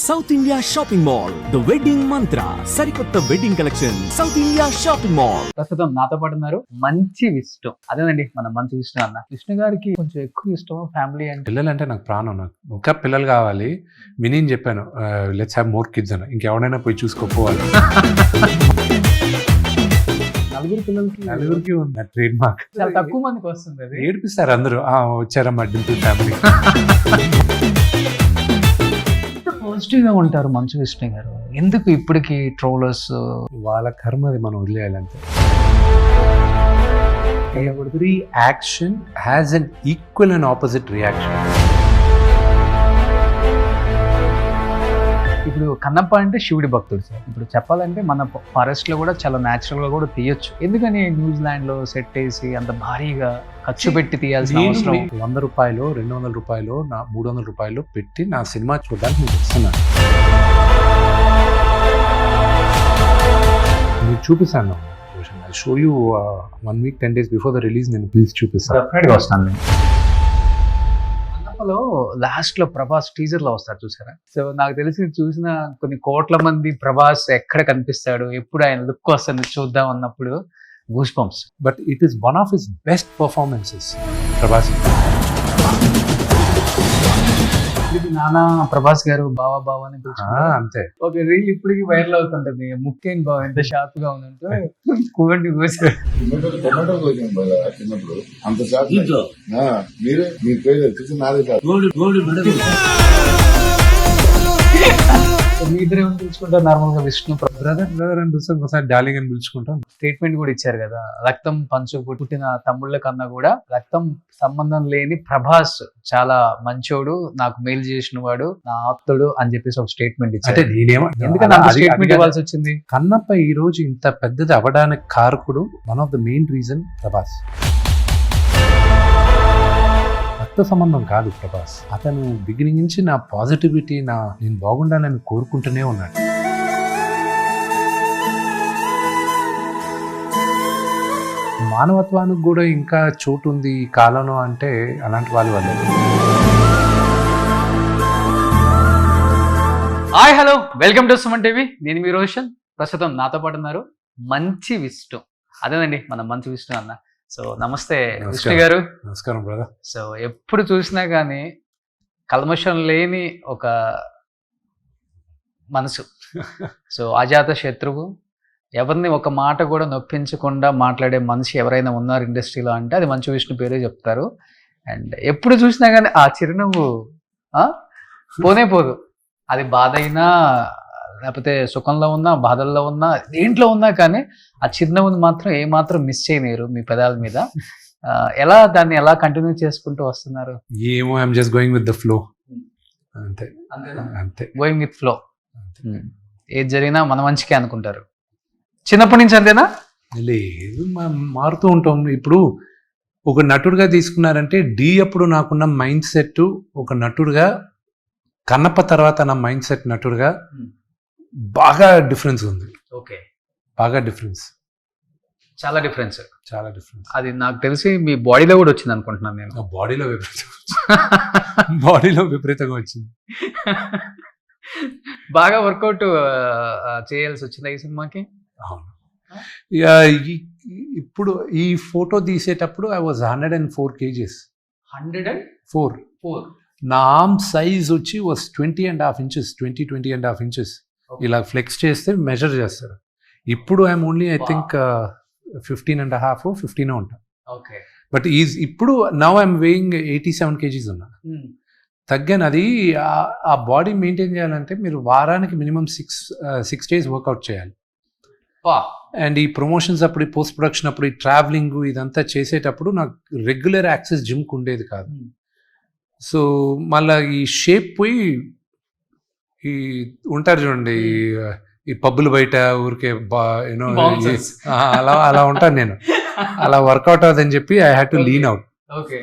South India shopping mall the wedding మంత్ర సరికొత్త wedding collection south India shopping mall. ప్రస్తుతం నాతో పాటు ఉన్నారు మంచి విష్ణు. అదేనండి మన మంచి విష్ణు అన్న. విష్ణు గారికి కొంచెం ఎక్కువ ఇష్టం ఫ్యామిలీ అంటే. పిల్లలు అంటే నాకు ప్రాణం. నాకు ఇంకా పిల్లలు కావాలి. విని చెప్పాను లెట్స్ హ్యావ్ మోర్ కిడ్స్ అని. ఇంకెవడైనా పోయి చూసుకోపోవాలి. నలుగురికి ఉంది ట్రేడ్ మార్క్. చాలా తక్కువ మందికి వస్తుంది అది. ఏడిపిస్తారు అందరూ వచ్చారమ్మా డింపుల్ ఫ్యామిలీ. పాజిటివ్ గా ఉంటారు మంచు విష్ణు గారు. ఎందుకు ఇప్పటికి ట్రోలర్స్? వాళ్ళ కర్మ అది మనం వదిలేయాలంటే. Every action has an equal and opposite reaction. ఇప్పుడు కన్నప్ప అంటే శివుడి భక్తుడు సార్. ఇప్పుడు చెప్పాలంటే మన ఫారెస్ట్ లో కూడా చాలా న్యాచురల్ గా కూడా తీయొచ్చు. ఎందుకని న్యూజిలాండ్ లో సెట్ వేసి అంత భారీగా ఖర్చు పెట్టి తీయాల్సిన అవసరం? 100 రూపాయలు 200 రూపాయలు 300 రూపాయలు పెట్టి నా సినిమా చూడడానికి నేను వస్తున్నాను. నేను చూపిస్తాను. I'll show you 1 week 10 days before the release. నేను ప్లీజ్ చూపిస్తాను. డెఫినెట్ గా వస్తాను. కన్నప్పలో లాస్ట్ లో ప్రభాస్ టీజర్ లో వస్తారు చూసారా? సో నాకు తెలిసి చూసిన కొన్ని కోట్ల మంది ప్రభాస్ ఎక్కడ కనిపిస్తాడు, ఎప్పుడు ఆయన లుక్ వస్తుంది చూద్దాం అన్నప్పుడు goose bumps. But it is one of his best performances, Prabhas. ఇది నానా ప్రభాస్ గారు బావా బావా అని పిలుచుకుంటారు. అంతే. ఒక రీల్ ఇప్పటికి వైరల్ అవుతుంటది. ముఖ్యం బావ ఎంత షార్ప్ గా ఉందంటే కూవండి కూసి టొమాటో కోసాం బాగా చిన్నప్పుడు అంత షార్ప్ మీరే మీ పేరు చూసి నాదే మీ ఇద్దరు ఏమని పిలుచుకుంటారు నార్మల్ గా? విష్ణు బ్రదర్ అని పిలుస్తాం, ఒకసారి డార్లింగ్ అని పిలుచుకుంటాం. స్టేట్మెంట్ కూడా ఇచ్చారు కదా, రక్తం పంచు పుట్టిన తమ్ముళ్ళ కన్నా కూడా రక్తం సంబంధం లేని ప్రభాస్ చాలా మంచోడు, నాకు మేలు చేసిన వాడు, నా ఆప్తుడు అని చెప్పేసి ఒక స్టేట్మెంట్ ఇచ్చారు. ఎందుకంటే స్టేట్మెంట్ ఇవ్వాల్సి వచ్చింది? కన్నప్ప ఈ రోజు ఇంత పెద్దది అవ్వడానికి కారకుడు one of the main reason Prabhas. రక్త సంబంధం కాదు ప్రభాస్. అతను బిగినింగ్ నుంచి నా పాజిటివిటీ, నేను బాగుండాలని కోరుకుంటూనే ఉన్నాడు. మానవత్వానికి కూడా ఇంకా చోటు ఉంది ఈ కాలంలో అంటే అలాంటి వాళ్ళ. Hi hello, welcome to Suman TV. నేను మీ రోషన్. ప్రస్తుతం నాతో పాటు ఉన్నారు మంచి విష్ణు. అదేనండి మన మంచి విష్ణు అన్న. సో నమస్తే విష్ణు గారు. నమస్కారం బ్రదర్. సో ఎప్పుడు చూసినా కానీ కల్మషం లేని ఒక మనసు. సో అజాత శత్రువు, ఎవరిని ఒక మాట కూడా నొప్పించకుండా మాట్లాడే మనిషి ఎవరైనా ఉన్నారు ఇండస్ట్రీలో అంటే అది మంచు విష్ణు పేరే చెప్తారు. అండ్ ఎప్పుడు చూసినా కానీ ఆ చిరునవ్వు పోనే పోదు. అది బాధ అయినా లేకపోతే సుఖంలో ఉన్నా, బాధల్లో ఉన్నా, దేంట్లో ఉన్నా కానీ ఆ చిరునవ్వుని మాత్రం ఏమాత్రం మిస్ చేయలేరు మీ పెదాల మీద. దాన్ని ఎలా కంటిన్యూ చేసుకుంటూ వస్తున్నారు? ఏమో, I'm just going with the flow. అంతే అంతే, గోయింగ్ విత్ ఫ్లో. ఏది జరిగినా మన మంచికే అనుకుంటారు. చిన్నప్పటి నుంచి అంతేనా? లేదు, మారుతూ ఉంటాం. ఇప్పుడు ఒక నటుడుగా తీసుకున్నారంటే అప్పుడు నాకున్న మైండ్ సెట్ ఒక నటుడుగా, కన్నప్ప తర్వాత నా మైండ్ సెట్ నటుడుగా బాగా డిఫరెన్స్ ఉంది. ఓకే, బాగా డిఫరెన్స్, చాలా డిఫరెన్స్. చాలా డిఫరెన్స్. అది నాకు తెలిసి మీ బాడీలో కూడా వచ్చింది అనుకుంటున్నాను నేను. బాడీలో విపరీతంగా వచ్చింది. బాగా వర్కౌట్ చేయాల్సి వచ్చింది ఈ సినిమాకి. అవును. ఇప్పుడు ఈ ఫోటో తీసేటప్పుడు ఐ వాజ్ 104 kgs. 104. నా ఆర్మ్ సైజ్ వచ్చి వాజ్ 20.5 inches. 20.5 inches. ఇలా ఫ్లెక్స్ చేస్తే మెజర్ చేస్తారు. ఇప్పుడు ఐఎమ్ ఓన్లీ ఐ థింక్ 15.5 15 ఉంటా. బట్ ఇప్పుడు నవ్ ఐఎమ్ వేయింగ్ 87 kgs ఉన్నా. తగ్గాను. అది ఆ బాడీ మెయింటైన్ చేయాలంటే మీరు వారానికి మినిమం 6 days వర్కౌట్ చేయాలి. అండ్ ఈ ప్రమోషన్స్ అప్పుడు, ఈ పోస్ట్ ప్రొడక్షన్ అప్పుడు, ఈ ట్రావెలింగ్ ఇదంతా చేసేటప్పుడు నాకు రెగ్యులర్ యాక్సెస్ జిమ్కి ఉండేది కాదు. సో మళ్ళీ ఈ షేప్ పోయి ఈ ఉంటారు చూడండి ఈ పబ్బులు బయట ఊరికే యూనో అలా ఉంటాను నేను. అలా వర్కౌట్ అవుతుందని చెప్పి I had to lean out. Okay,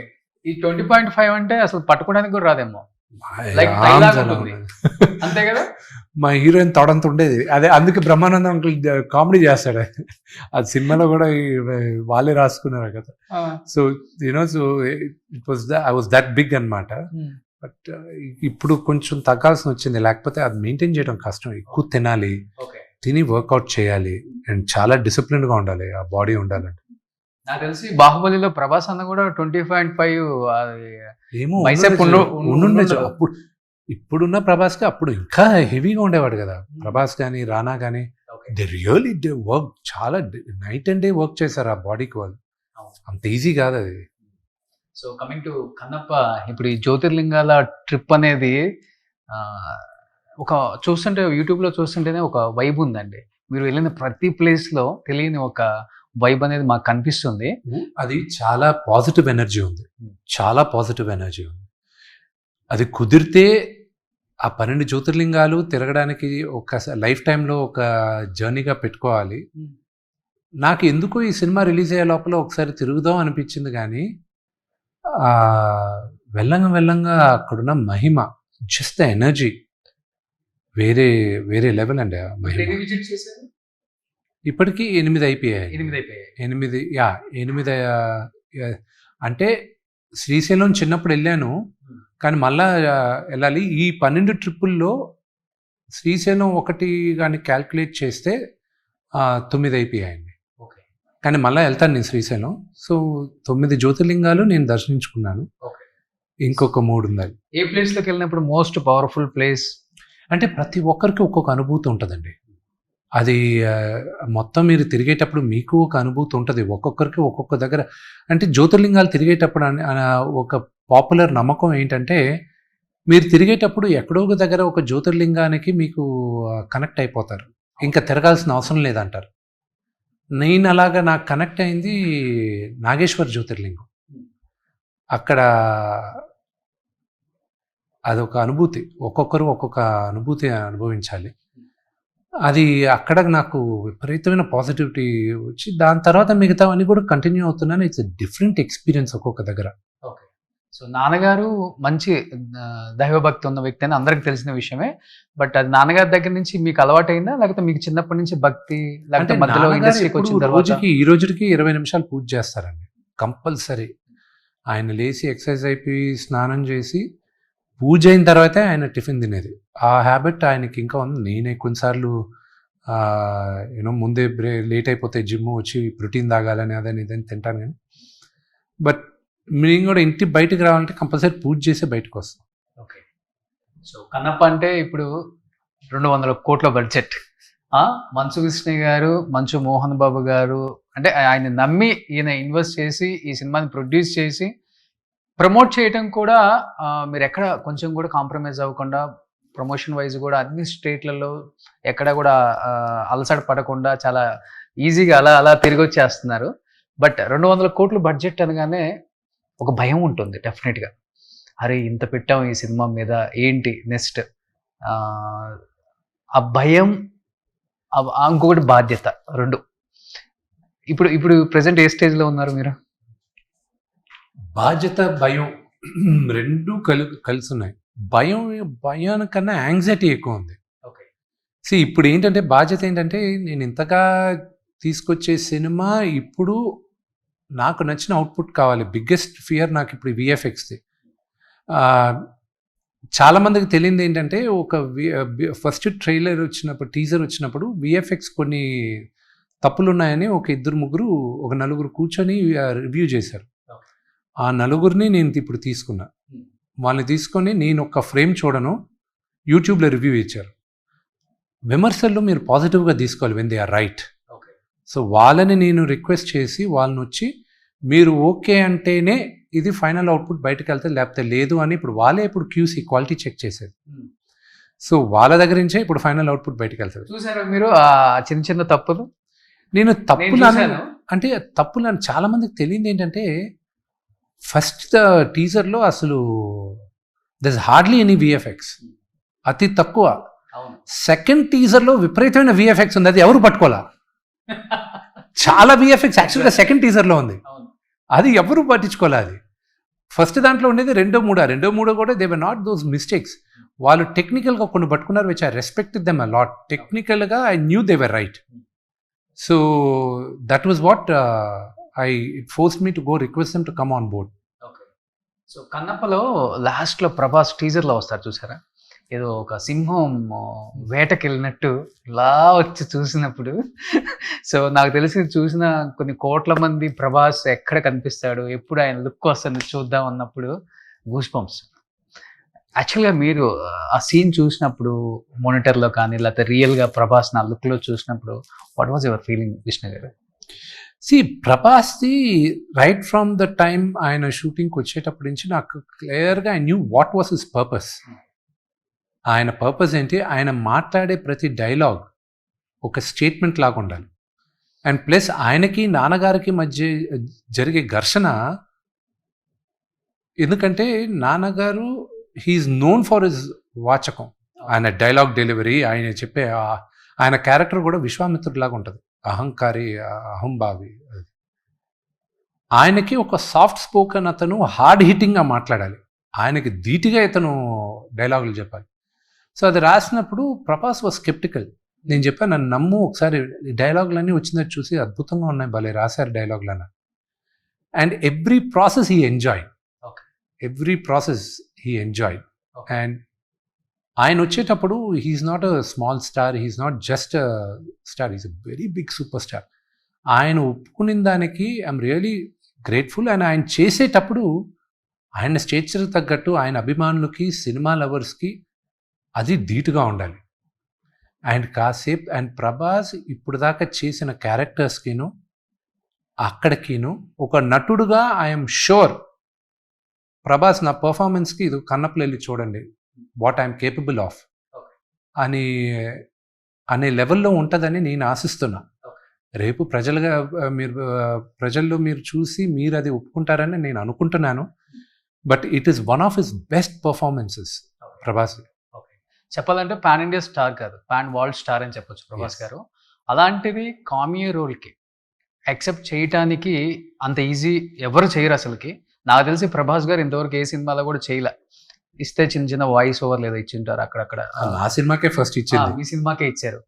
ఈ 20.5 అంటే అసలు పట్టుకోవడానికి కూడా రాదేమో. అంతే కదా. మా హీరోయిన్ తొడంత ఉండేది. అదే అందుకే బ్రహ్మానందం అంకుల్ కామెడీ చేస్తాడు. అది సినిమాలో కూడా వాళ్ళే రాసుకున్నారు కదా. So you know, so I was that big అన్నమాట. బట్ ఇప్పుడు కొంచెం తగ్గాల్సి వచ్చింది, లేకపోతే అది మెయింటైన్ చేయడం కష్టం. ఎక్కువ తినాలి, ఓకే. తిని వర్కౌట్ చేయాలి, అండ్ చాలా డిసిప్లిన్గా ఉండాలి, ఆ బాడీ ఉండాలంటే. నాకు తెలిసి బాహుబలిలో ప్రభాస్ అన్న కూడా 20.5 ఏమో బైసెప్ ఉండుండొచ్చు అప్పుడు. ఇప్పుడున్న ప్రభాస్కి అప్పుడు ఇంకా హెవీగా ఉండేవాడు కదా ప్రభాస్ కానీ రానా కానీ. దే రియల్లీ వర్క్, చాలా నైట్ అండ్ డే వర్క్ చేశారు ఆ బాడీకి వాళ్ళు. అంత ఈజీ కాదు అది. సో కమింగ్ టు కన్నప్ప, ఇప్పుడు ఈ జ్యోతిర్లింగాల ట్రిప్ అనేది ఒక చూస్తుంటే యూట్యూబ్లో చూస్తుంటేనే ఒక వైబ్ ఉందండి. మీరు వెళ్ళిన ప్రతి ప్లేస్లో తెలియని ఒక వైబ్ అనేది మాకు కనిపిస్తుంది. అది చాలా పాజిటివ్ ఎనర్జీ ఉంది, చాలా పాజిటివ్ ఎనర్జీ ఉంది. అది కుదిరితే ఆ 12 జ్యోతిర్లింగాలు తిరగడానికి ఒక లైఫ్ టైంలో ఒక జర్నీగా పెట్టుకోవాలి. నాకు ఎందుకో ఈ సినిమా రిలీజ్ అయ్యే లోపల ఒకసారి తిరుగుదాం అనిపించింది, కానీ వెళ్ళంగా అక్కడున్న మహిమ, జస్ట్ ద ఎనర్జీ వేరే వేరే లెవెల్ అండి ఆ మహిమ. ఇప్పటికీ 8 అయిపోయాయి. 8 అంటే శ్రీశైలం చిన్నప్పుడు వెళ్ళాను, కానీ మళ్ళా వెళ్ళాలి. ఈ 12 ట్రిప్పుల్లో శ్రీశైలం ఒకటి కానీ క్యాల్కులేట్ చేస్తే 9 అయిపోయాయండి. కానీ మళ్ళీ వెళ్తాను నేను శ్రీశైలం. సో 9 జ్యోతిర్లింగాలు నేను దర్శించుకున్నాను, ఇంకొక 3 ఉన్నాయి. ఏ ప్లేస్లోకి వెళ్ళినప్పుడు మోస్ట్ పవర్ఫుల్ ప్లేస్ అంటే ప్రతి ఒక్కరికి ఒక్కొక్క అనుభూతి ఉంటుందండి. అది మొత్తం మీరు తిరిగేటప్పుడు మీకు ఒక అనుభూతి ఉంటుంది, ఒక్కొక్కరికి ఒక్కొక్క దగ్గర. అంటే జ్యోతిర్లింగాలు తిరిగేటప్పుడు ఒక పాపులర్ నమ్మకం ఏంటంటే, మీరు తిరిగేటప్పుడు ఎక్కడో ఒక దగ్గర ఒక జ్యోతిర్లింగానికి మీకు కనెక్ట్ అయిపోతారు, ఇంకా తిరగాల్సిన అవసరం లేదంటారు. నేను అలాగా నాకు కనెక్ట్ అయింది నాగేశ్వర్ జ్యోతిర్లింగం. అక్కడ అదొక అనుభూతి, ఒక్కొక్కరు ఒక్కొక్క అనుభూతి అనుభవించాలి. అది అక్కడ నాకు విపరీతమైన పాజిటివిటీ వచ్చి, దాని తర్వాత మిగతావన్నీ కూడా కంటిన్యూ అవుతున్నాను. ఇట్స్ డిఫరెంట్ ఎక్స్పీరియన్స్ ఒక్కొక్క దగ్గర. ఓకే. సో నాన్నగారు మంచి దైవభక్తి ఉన్న వ్యక్తి అని అందరికి తెలిసిన విషయమే. బట్ అది నాన్నగారి దగ్గర నుంచి మీకు అలవాటైందా, లేకపోతే మీకు చిన్నప్పటి నుంచి భక్తి, లేకపోతే మధ్యలో ఇండస్ట్రీకి వచ్చిన తర్వాత? ఈ రోజుకి 20 నిమిషాలు పూజ చేస్తారండి కంపల్సరీ. ఆయన లేచి ఎక్సర్సైజ్ అయిపోయి స్నానం చేసి పూజ అయిన తర్వాతే ఆయన టిఫిన్ తినేది. ఆ హ్యాబిట్ ఆయనకి ఇంకా ఉంది. నేనే కొన్నిసార్లు ముందే లేట్ అయిపోతే జిమ్ వచ్చి ప్రోటీన్ తాగాలని అదని ఇదని తింటాను, కానీ బట్ మేము కూడా ఇంటి బయటకు రావాలంటే కంపల్సరీ పూజ చేసి బయటకు వస్తాం. ఓకే. సో కన్నప్ప అంటే ఇప్పుడు 200 కోట్ల బడ్జెట్. మంచు విష్ణు గారు, మంచు మోహన్ బాబు గారు, అంటే ఆయన నమ్మి ఈయన ఇన్వెస్ట్ చేసి ఈ సినిమాని ప్రొడ్యూస్ చేసి ప్రమోట్ చేయడం కూడా మీరు ఎక్కడ కొంచెం కూడా కాంప్రమైజ్ అవ్వకుండా, ప్రమోషన్ వైజ్ కూడా అన్ని స్టేట్లలో ఎక్కడ కూడా అలసట పడకుండా చాలా ఈజీగా అలా తిరిగి వచ్చేస్తున్నారు. బట్ 200 కోట్ల బడ్జెట్ అనగానే ఒక భయం ఉంటుంది డెఫినెట్గా. అరే ఇంత పెట్టాం ఈ సినిమా మీద, ఏంటి నెక్స్ట్? ఆ భయం, ఇంకొకటి బాధ్యత, 2. ఇప్పుడు ప్రెసెంట్ ఏ స్టేజ్లో ఉన్నారు మీరు? బాధ్యత, భయం 2 కలిసి ఉన్నాయి. భయానికన్నా యాంగ్జైటీ ఎక్కువ ఉంది. ఓకే. ఇప్పుడు ఏంటంటే బాధ్యత ఏంటంటే, నేను ఇంతగా తీసుకొచ్చే సినిమా ఇప్పుడు నాకు నచ్చిన అవుట్పుట్ కావాలి. బిగ్గెస్ట్ ఫియర్ నాకు ఇప్పుడు విఎఫ్ఎక్స్ది. చాలామందికి తెలియదు ఏంటంటే, ఒక ఫస్ట్ ట్రైలర్ వచ్చినప్పుడు, టీజర్ వచ్చినప్పుడు విఎఫ్ఎక్స్ కొన్ని తప్పులు ఉన్నాయని ఒక 2-3 నలుగురు కూర్చొని రివ్యూ చేశారు. ఆ నలుగురిని నేను ఇప్పుడు తీసుకున్నా. వాళ్ళని తీసుకొని నేను ఒక ఫ్రేమ్ చూడను, యూట్యూబ్లో రివ్యూ ఇచ్చారు. విమర్శల్లో మీరు పాజిటివ్గా తీసుకోవాలి when they are right. So వాళ్ళని నేను రిక్వెస్ట్ చేసి వాళ్ళని వచ్చి, మీరు ఓకే అంటేనే ఇది ఫైనల్ అవుట్పుట్ బయటకు వెళ్తే, లేకపోతే లేదు అని ఇప్పుడు వాళ్ళే ఇప్పుడు క్యూసీ క్వాలిటీ చెక్ చేసేది. సో వాళ్ళ దగ్గర నుంచే ఇప్పుడు ఫైనల్ అవుట్పుట్ బయటకు వెళ్తుంది. చూసారా మీరు చిన్న తప్పులు? నేను తప్పులు అంటే తప్పులు చాలా మందికి తెలియదు ఏంటంటే, ఫస్ట్ టీజర్లో అసలు there is hardly any VFX, అతి తక్కువ. సెకండ్ టీజర్లో విపరీతమైన విఎఫ్ఎక్స్ ఉంది, అది ఎవరు పట్టుకోవాలా? చాలా విఎఫ్ఎక్స్ యాక్చువల్గా సెకండ్ టీజర్లో ఉంది, అది ఎవరు పట్టించుకోవాలి. అది ఫస్ట్ దాంట్లో ఉండేది 2-3 కూడా they were not those mistakes. వాళ్ళు టెక్నికల్గా కొన్ని పట్టుకున్నారు, which I respect them a lot. టెక్నికల్గా I knew they were right. So that was what it forced me to go request them to come on board. Okay. So కన్నప్పలో లాస్ట్లో ప్రభాస్ టీజర్లో వస్తారు చూసారా, ఏదో ఒక సింహం వేటకి వెళ్ళినట్టు ఇలా వచ్చి చూసినప్పుడు సో నాకు తెలిసి చూసిన కొన్ని కోట్ల మంది ప్రభాస్ ఎక్కడ కనిపిస్తాడు, ఎప్పుడు ఆయన లుక్ వస్తుంది చూద్దాం అన్నప్పుడు గూస్ బంప్స్. యాక్చువల్గా మీరు ఆ సీన్ చూసినప్పుడు మానిటర్లో కానీ లేకపోతే రియల్గా ప్రభాస్ నా లుక్లో చూసినప్పుడు what was your feeling Vishnu garu? See ప్రభాస్ది రైట్ ఫ్రమ్ ద టైమ్ ఆయన షూటింగ్కి వచ్చేటప్పటి నుంచి నాకు క్లియర్గా I knew what was his purpose. ఆయన పర్పస్ ఏంటి, ఆయన మాట్లాడే ప్రతి డైలాగ్ ఒక స్టేట్మెంట్ లాగా ఉండాలి. అండ్ ప్లస్ ఆయనకి నాన్నగారికి మధ్య జరిగే ఘర్షణ, ఎందుకంటే నాన్నగారు హీఈస్ నోన్ ఫర్ హిజ్ వాచకం, ఆయన డైలాగ్ డెలివరీ, ఆయన చెప్పే ఆయన క్యారెక్టర్ కూడా విశ్వామిత్రుడిలాగా ఉంటుంది, అహంకారి అహంభావి. ఆయనకి ఒక సాఫ్ట్ స్పోకెన్ అతను హార్డ్ హిట్టింగ్గా మాట్లాడాలి, ఆయనకి ధీటుగా ఇతను డైలాగులు చెప్పాలి. సో అది రాసినప్పుడు ప్రభాస్ వాజ్ స్కెప్టికల్. నేను చెప్పాను, నన్ను నమ్ము ఒకసారి డైలాగులన్నీ వచ్చిందని చూసి అద్భుతంగా ఉన్నాయి, భలే రాశారు డైలాగులన్న. And every process he enjoy, every process he enjoy. And ఆయన వచ్చేటప్పుడు he's not a small star, he's not just a star, is a very big super star. ఆయన ఒప్పుకునే దానికి ఐఎమ్ రియలీ గ్రేట్ఫుల్. అండ్ ఆయన చేసేటప్పుడు ఆయన స్టేచర్ తగ్గట్టు ఆయన అభిమానులకి, సినిమా లవర్స్కి అది ధీటుగా ఉండాలి. అండ్ కాసేపు అండ్ ప్రభాస్ ఇప్పుడు దాకా చేసిన క్యారెక్టర్స్కిను అక్కడికిను ఒక నటుడుగా ఐఎమ్ షూర్ ప్రభాస్ నా పర్ఫార్మెన్స్కి ఇది కన్నప్పలో వెళ్ళి చూడండి వాట్ ఐఎమ్ కేపబుల్ ఆఫ్ అని అనే లెవెల్లో ఉంటుందని నేను ఆశిస్తున్నా. రేపు ప్రజల్లో మీరు చూసి మీరు అది ఒప్పుకుంటారని నేను అనుకుంటున్నాను. But it is one of his best performances Prabhas. చెప్పాలంటే పాన్ ఇండియా స్టార్ కాదు, పాన్ వరల్డ్ స్టార్ అని చెప్పొచ్చు ప్రభాస్ గారు. అలాంటిది కామియో రోల్కి యాక్సెప్ట్ చేయటానికి అంత ఈజీ ఎవరు చేయరు అసలుకి. నాకు తెలిసి ప్రభాస్ గారు ఇంతవరకు ఏ సినిమాలో కూడా చేయలే. ఇస్తే చిన్న చిన్న వాయిస్ ఓవర్ లేదా ఇచ్చింటారు అక్కడక్కడ. ఆ సినిమాకే ఫస్ట్ ఇచ్చారు, ఈ సినిమాకే ఇచ్చారు.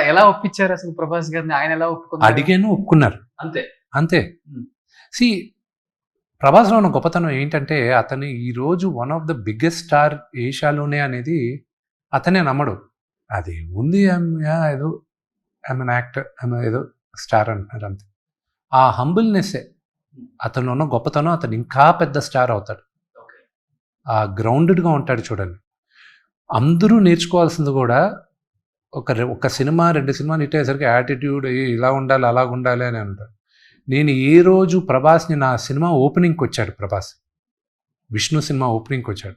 ఎలా ఒప్పించారు అసలు ప్రభాస్ గారిని? ఆయన ఎలా ఒప్పుకున్నారు? అడిగాను, ఒప్పుకున్నారు, అంతే. సి ప్రభాస్లో ఉన్న గొప్పతనం ఏంటంటే అతను ఈరోజు one of the biggest star ఏషియాలోనే అనేది అతనే నమ్మడు. అది ఉంది ఏదో ఐఎమ్ యాక్టర్, ఏదో స్టార్ అంటున్నారు అంతే. ఆ హంబుల్నెస్సే అతను ఉన్న గొప్పతనం. అతను ఇంకా పెద్ద స్టార్ అవుతాడు. ఆ గ్రౌండెడ్గా ఉంటాడు చూడండి. అందరూ నేర్చుకోవాల్సింది కూడా ఒక సినిమా 2 సినిమాలు హిట్ అయ్యేసరికి యాటిట్యూడ్ ఇలా ఉండాలి అలా ఉండాలి అని అంటారు. నేను ఏ రోజు ప్రభాస్ని నా సినిమా ఓపెనింగ్కి వచ్చాడు, ప్రభాస్ విష్ణు సినిమా ఓపెనింగ్కి వచ్చాడు.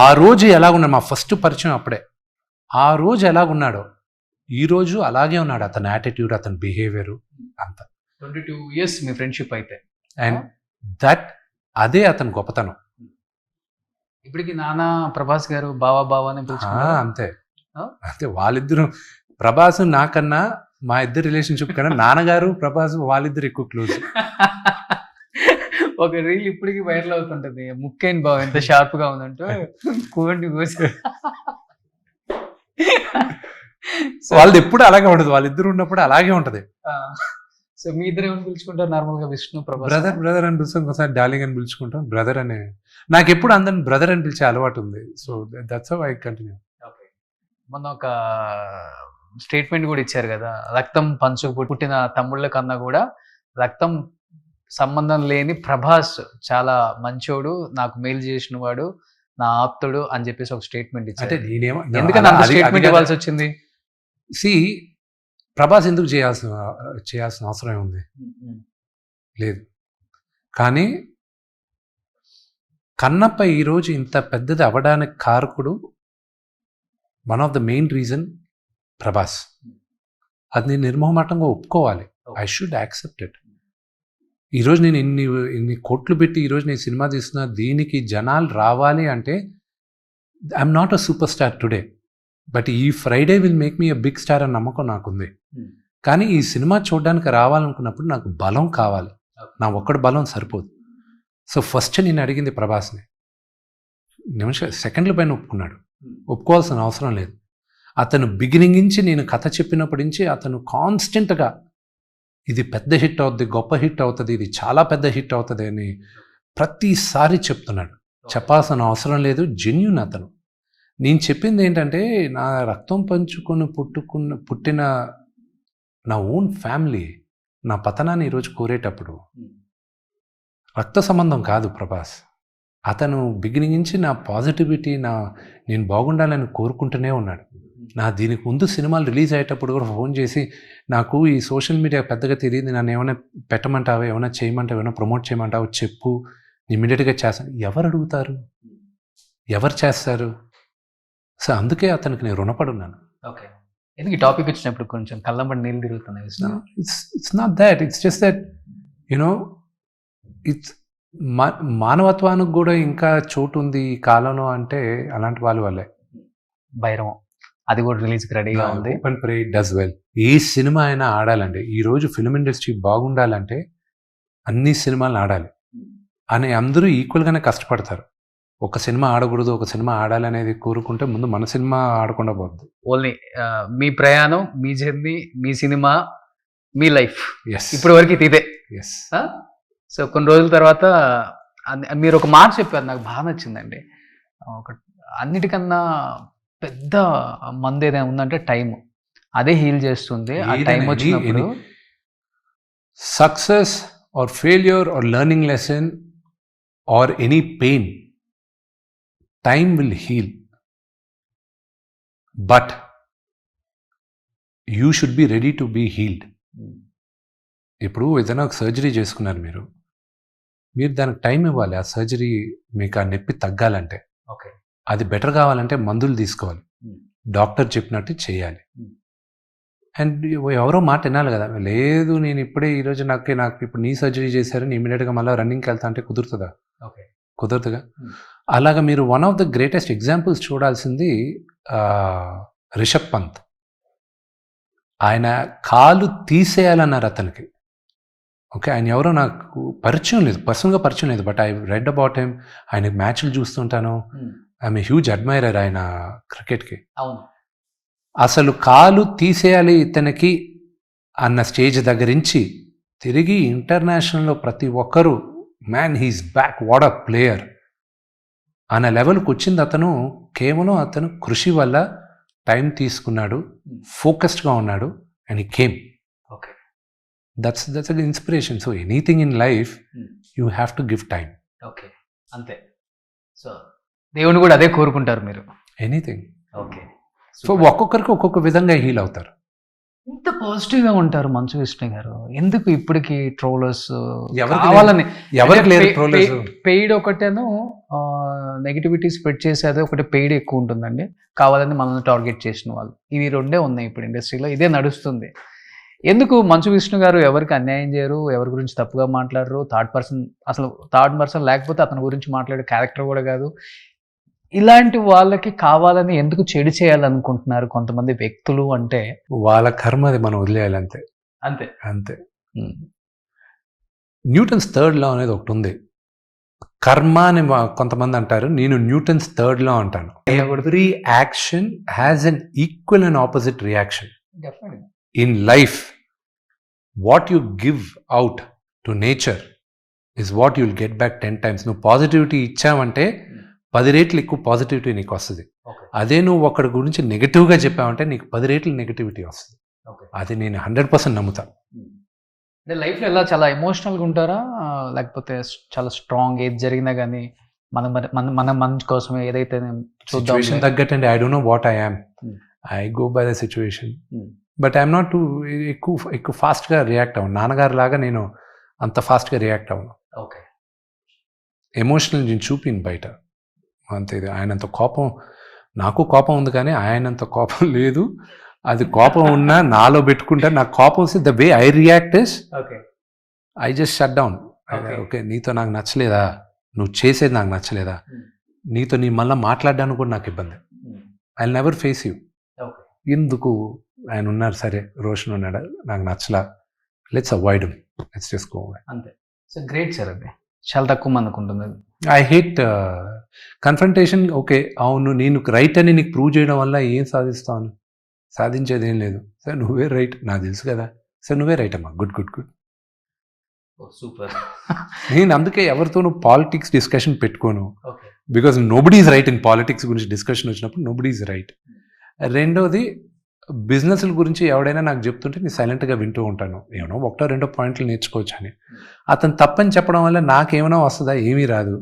ఆ రోజు ఎలాగున్నాడు, మా ఫస్ట్ పరిచయం అప్పుడే. ఆ రోజు ఎలాగున్నాడో ఈరోజు అలాగే ఉన్నాడు. అతని యాటిట్యూడ్, అతని బిహేవియర్ అంతా. 22 years మీ ఫ్రెండ్షిప్ అయితే. అండ్ అదే అతని గొప్పతనం. ఇప్పటికి నానా ప్రభాస్ గారు బావా అని అంతే. వాళ్ళిద్దరు ప్రభాస్ నాకన్నా మా ఇద్దరు రిలేషన్షిప్ కన్నా నాన్నగారు ప్రభాస్ వాళ్ళిద్దరు ఎక్కువ క్లోజ్. ఒక రీల్ ఇప్పటికి వైరల్ అవుతుంటది, ముక్కైన బావ ఎంత షార్ప్ గా ఉందంటే కోడి కోసి. వాళ్ళది ఎప్పుడు అలాగే ఉంటది, వాళ్ళిద్దరు ఉన్నప్పుడు అలాగే ఉంటది. సో మీ ఇద్దరు ఏమని పిలుచుకుంటారు నార్మల్ గా? విష్ణు ప్రభాస్ బ్రదర్ అని పిలుస్తాం, ఒకసారి డార్లింగ్ అని పిలుచుకుంటాం. బ్రదర్ అనే నాకు ఎప్పుడు అందరిని బ్రదర్ అని పిలిచే అలవాటు ఉంది. So that's how I continue. మొన్న ఒక స్టేట్మెంట్ కూడా ఇచ్చారు కదా, రక్తం పంచుకు పుట్టిన తమ్ముళ్ళ కన్నా కూడా రక్తం సంబంధం లేని ప్రభాస్ చాలా మంచోడు, నాకు మేలు చేసిన వాడు, నా ఆప్తుడు అని చెప్పేసి ఒక స్టేట్మెంట్ ఇచ్చారు. అంటే నేనేమో ఎందుకని అంత స్టేట్మెంట్ ఇవ్వాల్సి వచ్చింది? ప్రభాస్ ఎందుకు చేయాల్సిన అవసరం ఉంది? లేదు. కానీ కన్నప్ప ఈరోజు ఇంత పెద్దది అవ్వడానికి కారకుడు one of the main reason Prabhas. అది నేను నిర్మోహమాటంగా ఒప్పుకోవాలి. I should accept it. ఈరోజు నేను ఇన్ని కోట్లు పెట్టి ఈరోజు నేను సినిమా తీస్తున్నా, దీనికి జనాలు రావాలి అంటే I'm not a super star today, but ఈ Friday will make me a big star అని నమ్మకం నాకుంది. కానీ ఈ సినిమా చూడడానికి రావాలనుకున్నప్పుడు నాకు బలం కావాలి, నా ఒక్కడి బలం సరిపోదు. సో ఫస్ట్ నేను అడిగింది ప్రభాస్ని, సెకండ్ల పైన ఒప్పుకున్నాడు. ఒప్పుకోవాల్సిన అవసరం లేదు. అతను బిగినింగ్ నుంచి నేను కథ చెప్పినప్పటి నుంచి అతను కాన్స్టెంట్గా ఇది పెద్ద హిట్ అవుతుంది, గొప్ప హిట్ అవుతుంది, ఇది చాలా పెద్ద హిట్ అవుతుంది అని ప్రతిసారి చెప్తున్నాడు, చెప్పాల్సిన అవసరం లేదు, జెన్యూన్ అతను. నేను చెప్పింది ఏంటంటే నా రక్తం పంచుకొని పుట్టిన నా ఓన్ ఫ్యామిలీ నా పతనాన్ని ఈరోజు కోరేటప్పుడు రక్త సంబంధం కాదు ప్రభాస్. అతను బిగినింగ్ నుంచి నా పాజిటివిటీ, నేను బాగుండాలని కోరుకుంటూనే ఉన్నాడు. దీనికి ముందు సినిమాలు రిలీజ్ అయ్యేటప్పుడు కూడా ఫోన్ చేసి, నాకు ఈ సోషల్ మీడియా పెద్దగా తెలియదు, నన్ను ఏమైనా పెట్టమంటావా, ఏమైనా చేయమంటావా, ఏమైనా ప్రమోట్ చేయమంటావా చెప్పు, ఇమ్మీడియట్గా చేస్తాను. ఎవరు అడుగుతారు, ఎవరు చేస్తారు? సో అందుకే అతనికి నేను రుణపడి ఉన్నాను. ఓకే, ఎందుకు ఈ టాపిక్ వచ్చినప్పుడు కొంచెం కళ్ళంబడి నీళ్ళు తిరుగుతున్నాయి? It's not that, it's just that you know it's మానవత్వానికి కూడా ఇంకా చోటు ఉంది ఈ కాలంలో అంటే అలాంటి వాళ్ళ వల్లే. భైరవం అది కూడా రిలీజ్కి రెడీగా ఉంది. Open pray does well. A cinema అయినా ఆడాలంటే, ఈరోజు ఫిల్మ్ ఇండస్ట్రీ బాగుండాలంటే అన్ని సినిమాలను ఆడాలి అని అందరూ ఈక్వల్గానే కష్టపడతారు. ఒక సినిమా ఆడకూడదు, ఒక సినిమా ఆడాలనేది కోరుకుంటే ముందు మన సినిమా ఆడకుండా పోద్ది. ఓన్లీ మీ ప్రయాణం, మీ జర్నీ, మీ సినిమా, మీ లైఫ్ ఎస్ ఇప్పటి వరకు ఇదే. ఎస్. సో కొన్ని రోజుల తర్వాత మీరు ఒక మాట చెప్పారు, నాకు బాగా నచ్చిందండి. ఒక అన్నిటికన్నా పెద్ద మందు ఏదైనా ఉందంటే టైం, అదే హీల్ చేస్తుంది. ఆ టైం వచ్చినప్పుడు success or failure or learning lesson or any pain, time will heal, but you should be ready to be healed. ఇప్పుడు ఏదైనా ఒక సర్జరీ చేసుకున్నారు మీరు దానికి టైం ఇవ్వాలి. ఆ సర్జరీ మీకు ఆ నొప్పి తగ్గాలంటే, ఓకే, అది బెటర్ కావాలంటే మందులు తీసుకోవాలి, డాక్టర్ చెప్పినట్టు చేయాలి. అండ్ ఎవరో మాట వినాలి కదా, లేదు నేను ఇప్పుడే ఈరోజు నాకు ఇప్పుడు నీ సర్జరీ చేశారని ఇమీడియట్గా మళ్ళీ రన్నింగ్కి వెళ్తా అంటే కుదురుతుందా? ఓకే, కుదరదుగా. అలాగా మీరు one of the greatest examples చూడాల్సింది రిషబ్ పంత్. ఆయన కాలు తీసేయాలన్నారు అతనికి. ఓకే, ఆయన ఎవరో నాకు పరిచయం లేదు, పర్సనల్గా పరిచయం లేదు, but I read about him. ఆయన మ్యాచ్లు చూస్తుంటాను, ఐఎమ్ ఏ హ్యూజ్ అడ్మైరర్ ఆయన క్రికెట్కి. అవును, అసలు కాలు తీసేయాలి ఇతనికి అన్న స్టేజ్ దగ్గరించి తిరిగి ఇంటర్నేషనల్లో ప్రతి ఒక్కరూ man he's back, what a player అనే లెవెల్కి వచ్చింది అతను. కేవలం అతను కృషి వల్ల టైం తీసుకున్నాడు, ఫోకస్డ్గా ఉన్నాడు, and he came. Okay, that's an inspiration. So anything in life you have to give time. Okay, అంతే. సో దేవుని కూడా అదే కోరుకుంటారు మీరు? ఎనీథింగ్. ఓకే, సో ఒక్కొక్కరికి ఒక్కొక్క విధంగా హీల్ అవుతారు. ఇంత పాజిటివ్గా ఉంటారు మంచు విష్ణు గారు, ఎందుకు ఇప్పటికి ట్రోలర్స్ ఎవరికి కావాలని? ఎవరికి లేరు ట్రోలర్స్? పెయిడ్ ఒకటేను నెగిటివిటీ స్ప్రెడ్ చేసేది ఒకటి పెయిడ్ ఎక్కువ ఉంటుందండి, కావాలని మనల్ని టార్గెట్ చేసిన వాళ్ళు. ఇవి రెండే ఉన్నాయి ఇప్పుడు ఇండస్ట్రీలో, ఇదే నడుస్తుంది. ఎందుకు మంచు విష్ణు గారు ఎవరికి అన్యాయం చేయరు, ఎవరి గురించి తప్పుగా మాట్లాడరు? థర్డ్ పర్సన్ లేకపోతే అతని గురించి మాట్లాడే క్యారెక్టర్ కూడా కాదు. ఇలాంటి వాళ్ళకి కావాలని ఎందుకు చెడు చేయాలనుకుంటున్నారు కొంతమంది వ్యక్తులు? అంటే వాళ్ళ కర్మ, అది మనం వదిలేయాలి అంతే. అంతే అంతే. న్యూటన్స్ థర్డ్ లా అనేది ఒకటి ఉంది. కర్మ అని కొంతమంది అంటారు, నేను న్యూటన్స్ థర్డ్ లా అంటాను. Every action has an equal and opposite reaction. In life what you give out to nature is what you'll get back 10 times. నువ్వు పాజిటివిటీ ఇచ్చావంటే 10 రెట్లు ఎక్కువ పాజిటివిటీ నీకు వస్తుంది. అదే నువ్వు ఒకటి గురించి నెగిటివ్గా చెప్పావంటే నీకు 10 రెట్లు నెగిటివిటీ వస్తుంది. అది నేను 100% నమ్ముతాను. అంటే లైఫ్లో ఎలా చాలా ఎమోషనల్గా ఉంటారా, లేకపోతే చాలా స్ట్రాంగ్, ఏది జరిగినా కానీ మన మంచి కోసమే ఏదైతే సిచ్యువేషన్ తగ్గట్టండి. I don't know what I am, I go by the situation, but I'm not too ఎక్కువ ఫాస్ట్గా రియాక్ట్ అవ్వను. నాన్నగారు లాగా నేను అంత ఫాస్ట్గా రియాక్ట్ అవ్వను. ఓకే, ఎమోషనల్ నేను చూపిను బయట అంతే. ఆయనంత కోపం, నాకు కోపం ఉంది కానీ ఆయనంత కోపం లేదు. అది కోపం ఉన్నా నాలో పెట్టుకుంటా. నాకు కోపం వస్తే the way I react is I just shut down. Okay, నీతో నాకు నచ్చలేదా, నువ్వు చేసేది నాకు నచ్చలేదా, నీతో నీ మళ్ళీ మాట్లాడడానికి కూడా నాకు ఇబ్బంది. I never face you. ఎందుకు ఆయన ఉన్నారు, సరే రోషన్ ఉన్నాడు, నాకు నచ్చలా, let's avoid, let's just go. అంతే. సో గ్రేట్ సార్, అది చాలా తక్కువ మందికి ఉంటుంది. I hate confrontation. ఓకే, అవును నేను రైట్ అని నీకు ప్రూవ్ చేయడం వల్ల ఏం సాధిస్తాను? సాధించేది ఏం లేదు. సార్ నువ్వే రైట్, నాకు తెలుసు కదా, సార్ నువ్వే రైట్ అమ్మా, గుడ్ గుడ్ గుడ్. సూపర్. నేను అందుకే ఎవరితోనూ పాలిటిక్స్ డిస్కషన్ పెట్టుకోను. Okay. Because nobody is right in politics గురించి డిస్కషన్ వచ్చినప్పుడు నోబడీ ఈజ్ రైట్. రెండోది బిజినెస్ల గురించి ఎవడైనా నాకు చెప్తుంటే నేను సైలెంట్గా వింటూ ఉంటాను. ఏమన్నా ఒకటో రెండో పాయింట్లు నేర్చుకోవచ్చు అని. అతను తప్పని చెప్పడం వల్ల నాకేమైనా వస్తుందా? ఏమీ రాదు.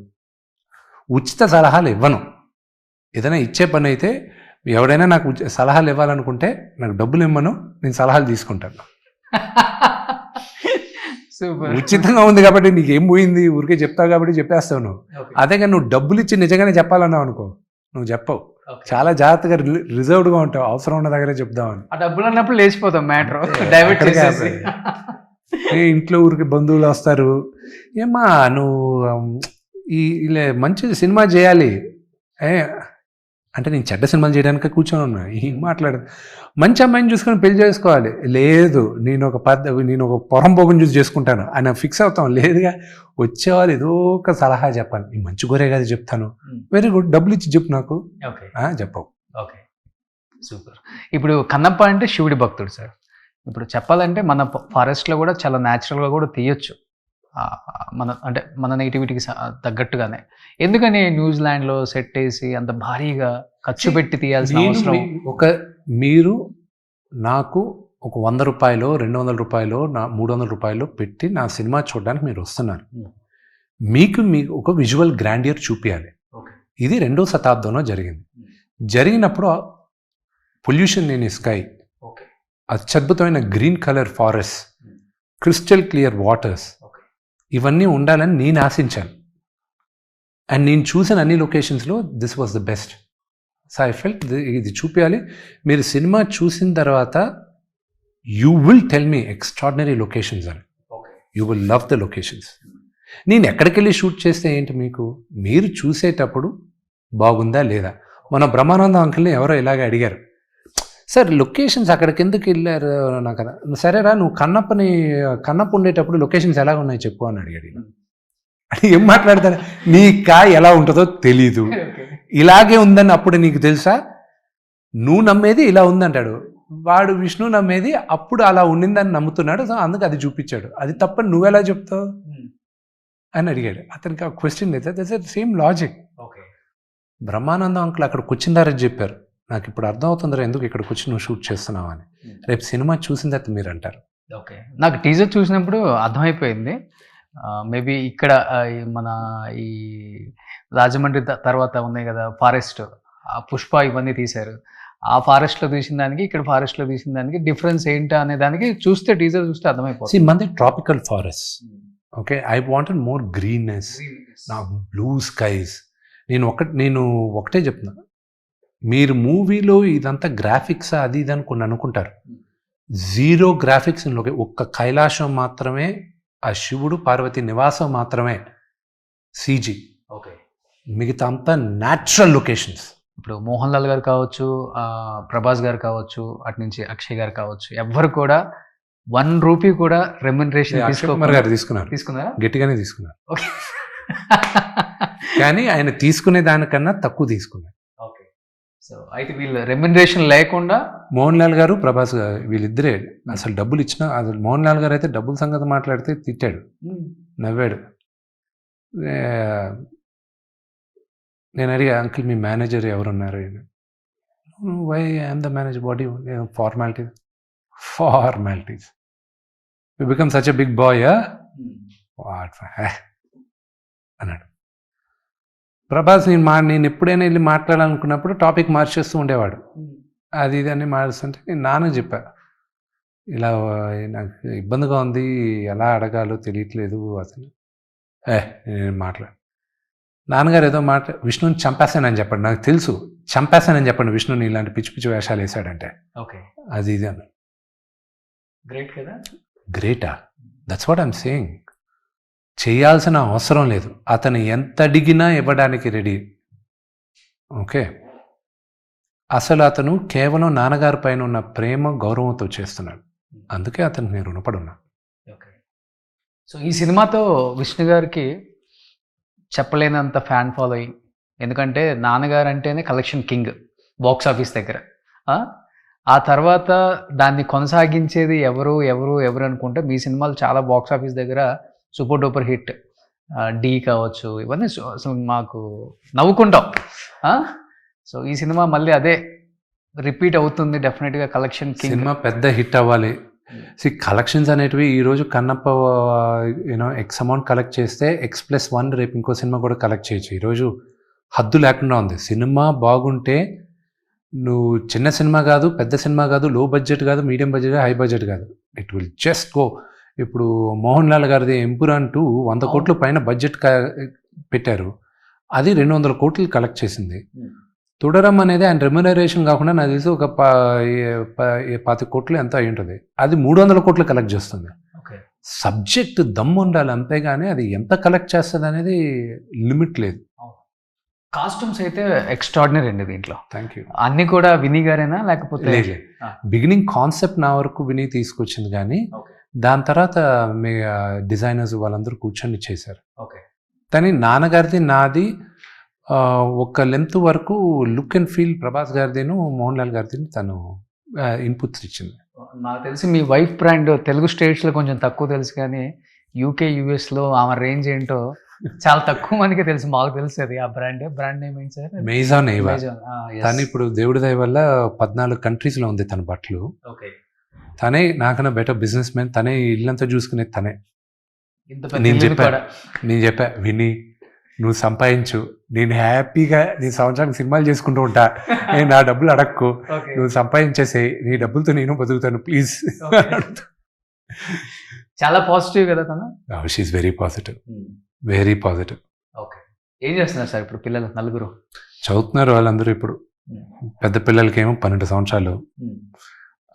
ఉచిత సలహాలు ఇవ్వను. ఏదైనా ఇచ్చే పని అయితే ఎవడైనా నాకు సలహాలు ఇవ్వాలనుకుంటే నాకు డబ్బులు ఇవ్వను, నేను సలహాలు తీసుకుంటాను. సూపర్. ఉచితంగా ఉంది కాబట్టి నీకేం పోయింది, ఊరికే చెప్తావు కాబట్టి చెప్పేస్తావు నువ్వు. అదే కానీ నువ్వు డబ్బులు ఇచ్చి నిజంగానే చెప్పాలన్నావు అనుకో, నువ్వు చెప్పవు. చాలా జాగ్రత్తగా రిజర్వ్డ్గా ఉంటావు, అవసరం ఉన్న దగ్గరే చెప్దామని. ఆ డబ్బులు అన్నప్పుడు లేచిపోతాం మ్యాటర్ డైవర్ట్ చేసేసి. ఇంట్లో ఊరికి బంధువులు వస్తారు, ఏమ్మా నువ్వు ఇలా మంచి సినిమా చేయాలి అంటే నేను చెడ్డ సినిమాలు చేయడానికి కూర్చొని ఉన్నా. ఏం మాట్లాడదు, మంచి అమ్మాయిని చూసుకొని పెళ్లి చేసుకోవాలి. లేదు, నేను ఒక పొరంపోకం చూసి చేసుకుంటాను అని ఫిక్స్ అవుతాం. లేదుగా వచ్చేవాళ్ళు ఏదో ఒక సలహా చెప్పాలి. ఈ మంచి గోరే కదా చెప్తాను. వెరీ గుడ్, డబ్బులు ఇచ్చి చెప్పు నాకు. ఓకే. చెప్పవు. Okay, super. ఇప్పుడు కన్నప్ప అంటే శివుడి భక్తుడు సార్. ఇప్పుడు చెప్పాలంటే మన ఫారెస్ట్లో కూడా చాలా న్యాచురల్గా కూడా తీయొచ్చు, మన నెగిటివిటీకి తగ్గట్టుగానే. ఎందుకని న్యూజిలాండ్లో సెట్ వేసి అంత భారీగా ఖర్చు పెట్టి తీయాల్సిన అవసరం? మీరు నాకు ఒక 100 రూపాయలు 200 రూపాయలు 300 రూపాయలు పెట్టి నా సినిమా చూడడానికి మీరు వస్తున్నారు. మీకు ఒక విజువల్ గ్రాండియర్ చూపించాలి. ఇది 2వ శతాబ్దంలో జరిగినప్పుడు పొల్యూషన్ లేని స్కై, అత్యద్భుతమైన green colour forest, crystal clear waters, ఇవన్నీ ఉండాలని నేను ఆశించాను. అండ్ నేను చూసిన అన్ని లొకేషన్స్లో this was the best. So I felt ఇది చూపించాలి. మీరు సినిమా చూసిన తర్వాత you will tell me extraordinary locations అని. You will love the locations. నేను ఎక్కడికి వెళ్ళి షూట్ చేస్తే ఏంటి, మీరు చూసేటప్పుడు బాగుందా లేదా. మన బ్రహ్మానందం అంకుల్ని ఎవరో ఇలాగే అడిగారు, సార్ లొకేషన్స్ అక్కడికి ఎందుకు వెళ్ళారు నాకు కదా. సరేరా, నువ్వు కన్నప్ప ఉండేటప్పుడు లొకేషన్స్ ఎలా ఉన్నాయి చెప్పు అని అడిగాడు. అని ఏం మాట్లాడతాడు, నీ కాయ ఎలా ఉంటుందో తెలీదు, ఇలాగే ఉందని అప్పుడు నీకు తెలుసా, నువ్వు నమ్మేది ఇలా ఉందంటాడు. వాడు విష్ణు నమ్మేది అప్పుడు అలా ఉండిందని నమ్ముతున్నాడు. సో అందుకు అది చూపించాడు. అది తప్పని నువ్వెలా చెప్తావు అని అడిగాడు. అతనికి ఆ క్వశ్చన్ లేదు. That's the same logic. Brahmanandam uncle అక్కడికి వచ్చిందారని చెప్పారు. నాకు ఇప్పుడు అర్థం అవుతుందిరా ఎందుకు ఇక్కడికి వచ్చి నువ్వు షూట్ చేస్తున్నావు అని. రేపు సినిమా చూసిన తర్వాత మీరు అంటారు. ఓకే, నాకు టీజర్ చూసినప్పుడు అర్థమైపోయింది. మేబీ ఇక్కడ మన ఈ రాజమండ్రి తర్వాత ఉన్నాయి కదా ఫారెస్ట్, ఆ పుష్ప ఇవన్నీ తీశారు. ఆ ఫారెస్ట్లో తీసిన దానికి ఇక్కడ ఫారెస్ట్లో తీసిన దానికి డిఫరెన్స్ ఏంటా అనే దానికి చూస్తే టీజర్ చూస్తే అర్థమైపోతుంది. మంది tropical forest. Okay, I wanted more greenness, నా బ్లూ స్కైస్. నేను ఒకటే చెప్తున్నా, మీరు మూవీలో ఇదంతా గ్రాఫిక్స్ అది ఇది అని కొన్ని అనుకుంటారు. 0 గ్రాఫిక్స్. ఒక్క కైలాసం మాత్రమే, ఆ శివుడు పార్వతి నివాసం మాత్రమే CG. ఓకే, మిగతా అంతా న్యాచురల్ లొకేషన్స్. ఇప్పుడు మోహన్ లాల్ గారు కావచ్చు, ప్రభాస్ గారు కావచ్చు, అటు నుంచి అక్షయ్ గారు కావచ్చు, ఎవ్వరు కూడా 1 రూపీ కూడా రెమ్యునరేషన్ తీసుకున్నారా? గట్టిగానే తీసుకున్నారు. కానీ ఆయన తీసుకునే దానికన్నా తక్కువ తీసుకున్నారు. ఓకే, సో అయితే వీళ్ళు రెమ్యునరేషన్ లేకుండా మోహన్ లాల్ గారు ప్రభాస్ గారు వీళ్ళిద్దరే అసలు డబ్బులు ఇచ్చినా, అసలు మోహన్ లాల్ గారు అయితే డబ్బుల సంగతి మాట్లాడితే తిట్టాడు, నవ్వాడు. నేను అడిగా, అంకుల్ మీ మేనేజర్ ఎవరున్నారు? Why I'm the manager, body formalities you become such a big boy అన్నాడు. ప్రభాస్ నేను ఎప్పుడైనా వెళ్ళి మాట్లాడాలనుకున్నప్పుడు టాపిక్ మార్చేస్తూ ఉండేవాడు. అది ఇది అని మారుస్తుంటే నేను నాన్నకు చెప్పా, ఇలా నాకు ఇబ్బందిగా ఉంది, ఎలా అడగాలో తెలియట్లేదు అసలు. నేను మాట్లాడు. నాన్నగారు ఏదో విష్ణుని చంపేస్తానని చెప్పండి, నాకు తెలుసు చంపేస్తానని చెప్పండి విష్ణుని ఇలాంటి పిచ్చి పిచ్చి వేషాలు వేసాడంటే. ఓకే, అది ఇది అన్న. గ్రేట్ కదా. గ్రేటా? That's what I'm saying. చేయాల్సిన అవసరం లేదు, అతను ఎంత అడిగినా ఇవ్వడానికి రెడీ. ఓకే, అసలు అతను కేవలం నాన్నగారి పైన ఉన్న ప్రేమ గౌరవంతో చేస్తున్నాడు. అందుకే అతనికి నేను రుణపడి ఉన్నా. ఓకే, సో ఈ సినిమాతో విష్ణు గారికి చెప్పలేనంత ఫ్యాన్ ఫాలోయింగ్. ఎందుకంటే నాన్నగారు అంటేనే కలెక్షన్ కింగ్ బాక్స్ ఆఫీస్ దగ్గర. ఆ తర్వాత దాన్ని కొనసాగించేది ఎవరు అనుకుంటే మీ సినిమాలు చాలా బాక్స్ ఆఫీస్ దగ్గర సూపర్ డూపర్ హిట్. డీ కావచ్చు, ఇవన్నీ అసలు మాకు నవ్వుకుంటాం. సో ఈ సినిమా మళ్ళీ అదే రిపీట్ అవుతుంది డెఫినెట్గా. కలెక్షన్ సినిమా పెద్ద హిట్ అవ్వాలి. కలెక్షన్స్ అనేటివి ఈరోజు కన్నప్ప ఎక్స్ అమౌంట్ కలెక్ట్ చేస్తే X+1 రేపు ఇంకో సినిమా కూడా కలెక్ట్ చేయొచ్చు. ఈరోజు హద్దు లేకుండా ఉంది. సినిమా బాగుంటే నువ్వు చిన్న సినిమా కాదు, పెద్ద సినిమా కాదు, లో బడ్జెట్ కాదు, మీడియం బడ్జెట్, హై బడ్జెట్ కాదు, ఇట్ విల్ జస్ట్ గో. ఇప్పుడు మోహన్ లాల్ గారిది ఎంపురాన్ 2 100 కోట్ల పైన బడ్జెట్ పెట్టారు, అది 200 కోట్లు కలెక్ట్ చేసింది. తుడరం అనేది ఆయన రెమ్యునరేషన్ కాకుండా నాకు తెలిసి ఒక 25 కోట్లు ఎంత అయి ఉంటుంది, అది 300 కోట్లు కలెక్ట్ చేస్తుంది. సబ్జెక్ట్ దమ్ము ఉండాలి, అంతేగాని అది ఎంత కలెక్ట్ చేస్తుంది అనేది లిమిట్ లేదు. కాస్ట్యూమ్స్ అయితే ఎక్స్ట్రాడినరీ అండి దీంట్లో. Thank you. అన్ని కూడా విని గారేనా లేకపోతే? లేదు, బిగినింగ్ కాన్సెప్ట్ నా వరకు విని తీసుకొచ్చింది, కానీ దాని తర్వాత మీ డిజైనర్స్ వాళ్ళందరూ కూర్చొని చేశారు. కానీ నాన్నగారిది నాది ఒక లెంత్ వరకు లుక్ అండ్ ఫీల్ ప్రభాస్ గారిదిను మోహన్ లాల్ గారిది తను ఇన్పుట్స్ ఇచ్చింది. నాకు తెలిసి మీ వైఫ్ బ్రాండ్ తెలుగు స్టేట్స్లో కొంచెం తక్కువ తెలుసు, కానీ UK US ఆమె రేంజ్ ఏంటో చాలా తక్కువ మందికి తెలుసు. మాకు తెలుసు అది. ఆ బ్రాండ్ నేమ్ ఏంటి సార్? మెయిజాన్ ఏవా. తను ఇప్పుడు దేవుడి దయ వల్ల 14 కంట్రీస్లో ఉంది తన బట్టలు. తనే నాకన్నా బెటర్ బిజినెస్ మ్యాన్, తనే ఇల్లంతా చూసుకునేది తనే. నేను చెప్పా విని నువ్వు సంపాదించు, నేను హ్యాపీగా నీ సంవత్సరానికి సినిమాలు చేసుకుంటూ ఉంటా, నేను నా డబ్బులు అడక్కు, నువ్వు సంపాదించేసే, నీ డబ్బులతో నేను బతుకుతాను ప్లీజ్. చాలా పాజిటివ్ కదా తను. She's very positive, very positive. Okay, ఏం చేస్తున్నారు సార్ ఇప్పుడు పిల్లలు? 4 చదువుతున్నారు వాళ్ళందరూ. ఇప్పుడు పెద్ద పిల్లలకేమో 12 సంవత్సరాలు,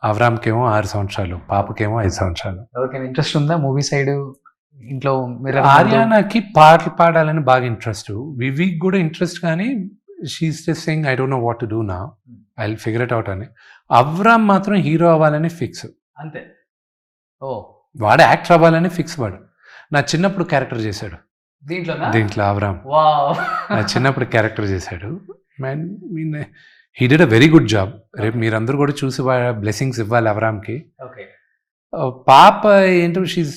అవరామ్కేమో 6 సంవత్సరాలు, పాపకేమో 5 సంవత్సరాలు. ఎవరికైనా ఇంట్రెస్ట్ ఉందా మూవీ సైడ్? ఇంట్లో ఆర్యానాకి పాటలు పాడాలని బాగా ఇంట్రెస్ట్, వివికి కూడా ఇంట్రెస్ట్, కానీ she's just saying I don't know what to do now, I will figure it out అని. అవరామ్ మాత్రం హీరో అవ్వాలని ఫిక్స్. అంతే. వాడు యాక్టర్ అవ్వాలని ఫిక్స్. వాడు నా చిన్నప్పుడు క్యారెక్టర్ చేశాడు దీంట్లో. అవరామ్ నా చిన్నప్పుడు క్యారెక్టర్ చేశాడు. He did a very good job. రేపు మీరందరూ కూడా చూసి బ్లెస్సింగ్స్ ఇవ్వాలి అవరామ్కి. పాప ఏంటో షీస్